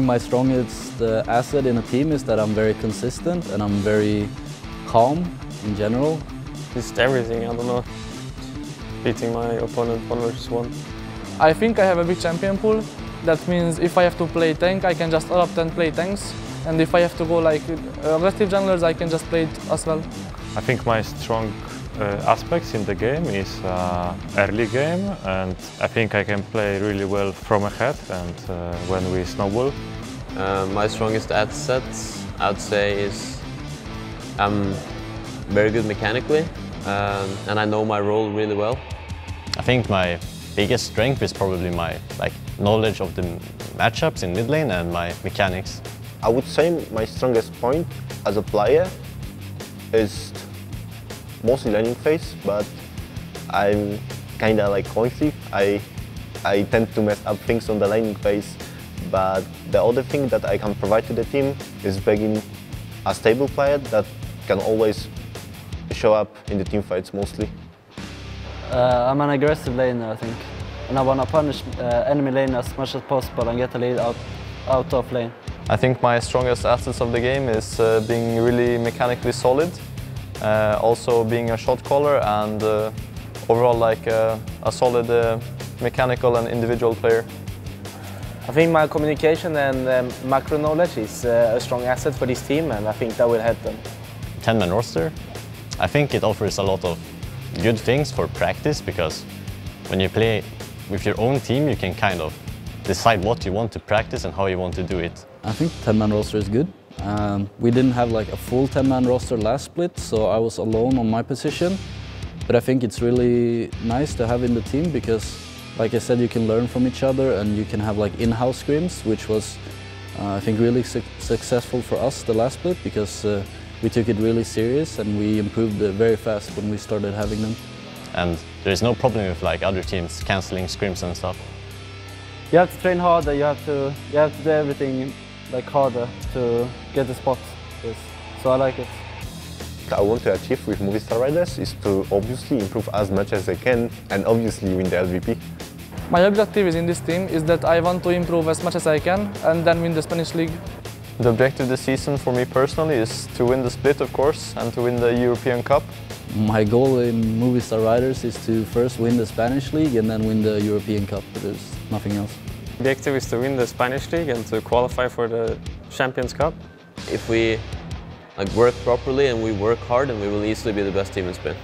think my strongest asset in a team is that I'm very consistent and I'm very calm in general. Just everything, I don't know. Beating my opponent 1v1. I think I have a big champion pool. That means if I have to play tank, I can just adapt and play tanks. And if I have to go like aggressive junglers, I can just play it as well. I think my strong aspects in the game is early game, and I think I can play really well from ahead and when we snowball. My strongest assets, I would say, is I'm very good mechanically and I know my role really well. I think my biggest strength is probably my knowledge of the matchups in mid lane and my mechanics. I would say my strongest point as a player is mostly laning phase, but I'm kinda like coin thief. I tend to mess up things on the laning phase, but the other thing that I can provide to the team is being a stable player that can always show up in the team fights mostly. I'm an aggressive laner, I think, and I want to punish enemy lane as much as possible and get the lead out of lane. I think my strongest assets of the game is being really mechanically solid, also being a shot caller, and overall like a solid mechanical and individual player. I think my communication and macro knowledge is a strong asset for this team, and I think that will help them. 10-man roster, I think it offers a lot of good things for practice, because when you play with your own team, you can kind of decide what you want to practice and how you want to do it. I think 10-man roster is good. We didn't have like a full 10-man roster last split, so I was alone on my position. But I think it's really nice to have in the team because, like I said, you can learn from each other and you can have like in-house scrims, which was, I think, really successful for us the last split because we took it really serious and we improved very fast when we started having them. And there is no problem with like other teams cancelling scrims and stuff. You have to train harder. You have to do everything like harder to get the spots. Yes. So I like it. What I want to achieve with Movistar Riders is to obviously improve as much as I can and obviously win the LVP. My objective in this team is that I want to improve as much as I can and then win the Spanish League. The objective this season for me personally is to win the split, of course, and to win the European Cup. My goal in Movistar Riders is to first win the Spanish League and then win the European Cup, but there's nothing else. The objective is to win the Spanish League and to qualify for the Champions Cup. If we work properly and we work hard, then we will easily be the best team in Spain.